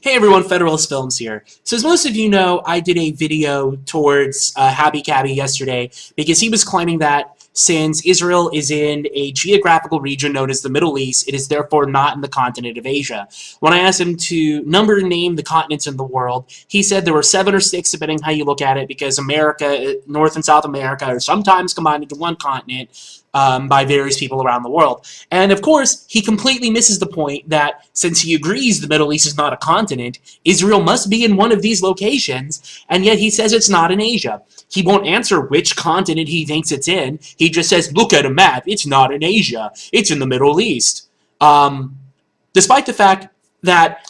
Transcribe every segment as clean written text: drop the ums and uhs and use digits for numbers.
Hey everyone, Federalist Films here. So as most of you know, I did a video towards HappyCabbie yesterday because he was claiming that since Israel is in a geographical region known as the Middle East, it is therefore not in the continent of Asia. When I asked him to name the continents in the world, he said there were 7 or 6, depending how you look at it, because America, North and South America, are sometimes combined into one continent by various people around the world. And of course, he completely misses the point that since he agrees the Middle East is not a continent, Israel must be in one of these locations, and yet he says it's not in Asia. He won't answer which continent he thinks it's in. He just says, look at a map, it's not in Asia, it's in the Middle East. Despite the fact that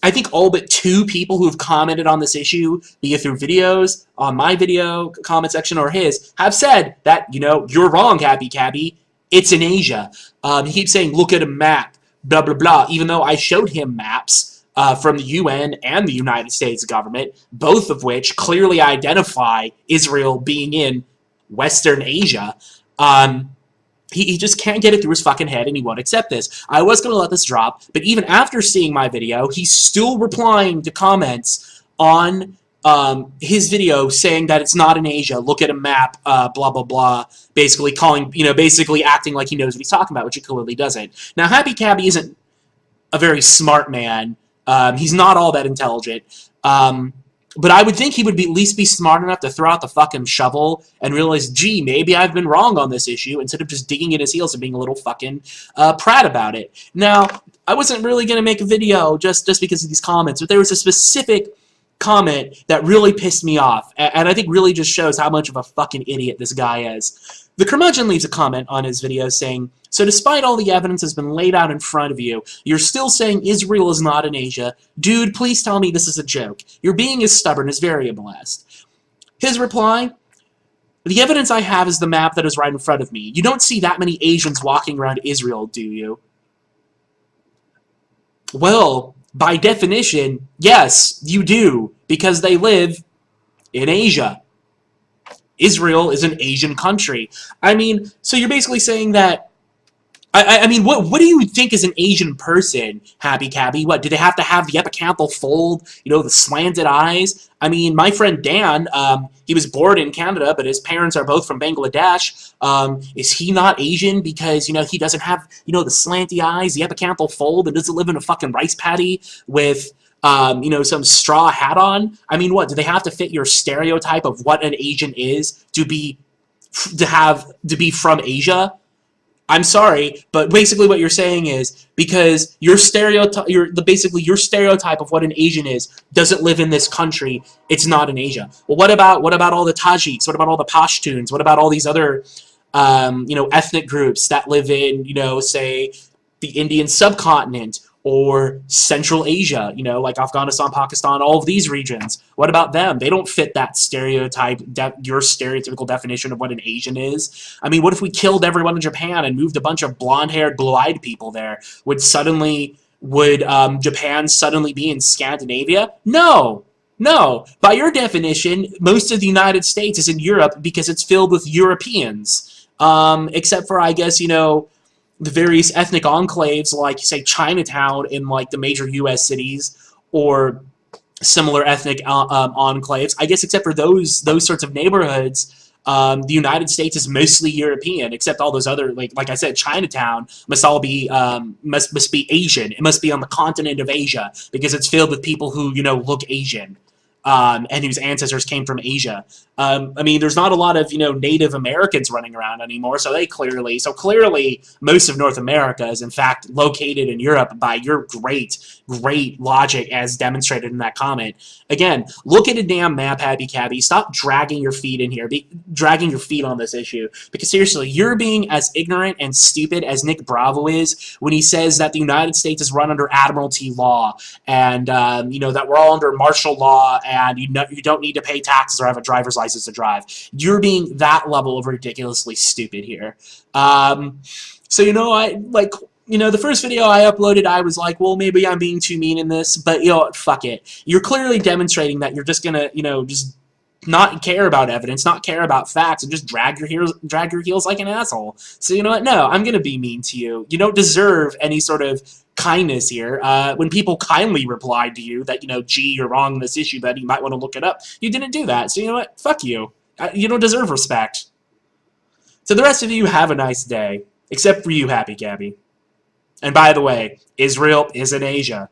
I think all but 2 people who have commented on this issue, be it through videos, on my video comment section or his, have said that, you know, you're wrong, HappyCabbie, it's in Asia. He keeps saying, look at a map, blah, blah, blah, even though I showed him maps from the UN and the United States government, both of which clearly identify Israel being in Western Asia. He just can't get it through his fucking head, and he won't accept this. I was going to let this drop, but even after seeing my video, he's still replying to comments on his video saying that it's not in Asia, look at a map, blah, blah, blah, basically calling, basically acting like he knows what he's talking about, which he clearly doesn't. Now, HappyCabbie isn't a very smart man. He's not all that intelligent. But I would think he would at least be smart enough to throw out the fucking shovel and realize, gee, maybe I've been wrong on this issue, instead of just digging in his heels and being a little fucking prat about it. Now, I wasn't really going to make a video just because of these comments, but there was a specific comment that really pissed me off, and I think really just shows how much of a fucking idiot this guy is. The curmudgeon leaves a comment on his video saying, so despite all the evidence that's been laid out in front of you, you're still saying Israel is not in Asia. Dude, please tell me this is a joke. You're being as stubborn as variablest. His reply, the evidence I have is the map that is right in front of me. You don't see that many Asians walking around Israel, do you? Well, by definition, yes, you do, because they live in Asia. Israel is an Asian country. I mean, so you're basically saying that, I mean, what do you think is an Asian person, HappyCabbie? What, do they have to have the epicanthal fold, the slanted eyes? I mean, my friend Dan, he was born in Canada, but his parents are both from Bangladesh. Is he not Asian because, he doesn't have, the slanty eyes, the epicanthal fold, and doesn't live in a fucking rice paddy with some straw hat on? I mean, what, do they have to fit your stereotype of what an Asian is to be from Asia? I'm sorry, but basically what you're saying is because your stereotype of what an Asian is doesn't live in this country, it's not in Asia. Well, what about all the Tajiks? What about all the Pashtuns? What about all these other ethnic groups that live in, say, the Indian subcontinent or Central Asia, like Afghanistan, Pakistan, all of these regions? What about them? They don't fit that stereotype, your stereotypical definition of what an Asian is. I mean, what if we killed everyone in Japan and moved a bunch of blonde-haired, blue-eyed people there? Would Japan suddenly be in Scandinavia? No. No. By your definition, most of the United States is in Europe because it's filled with Europeans. Except for, I guess, the various ethnic enclaves, like, say, Chinatown in, like, the major U.S. cities, or similar ethnic enclaves. I guess except for those sorts of neighborhoods, the United States is mostly European, except all those other, like I said, Chinatown must all be, must be Asian. It must be on the continent of Asia, because it's filled with people who, look Asian. And whose ancestors came from Asia. I mean, there's not a lot of, Native Americans running around anymore, so clearly most of North America is, in fact, located in Europe by your great logic as demonstrated in that comment. Again, look at a damn map, HappyCabbie. Stop dragging your feet in here, dragging your feet on this issue, because seriously, you're being as ignorant and stupid as Nick Bravo is when he says that the United States is run under Admiralty law, and, that we're all under martial law, and you don't need to pay taxes or have a driver's license to drive. You're being that level of ridiculously stupid here. So, the first video I uploaded, I was like, well, maybe I'm being too mean in this, but, fuck it. You're clearly demonstrating that you're just gonna, just not care about evidence, not care about facts, and just drag your heels like an asshole. So you know what? No, I'm gonna be mean to you. You don't deserve any sort of kindness here. When people kindly replied to you that, gee, you're wrong in this issue, but you might want to look it up, you didn't do that. So you know what? Fuck you. You don't deserve respect. So the rest of you, have a nice day. Except for you, HappyCabbie. And by the way, Israel is in Asia.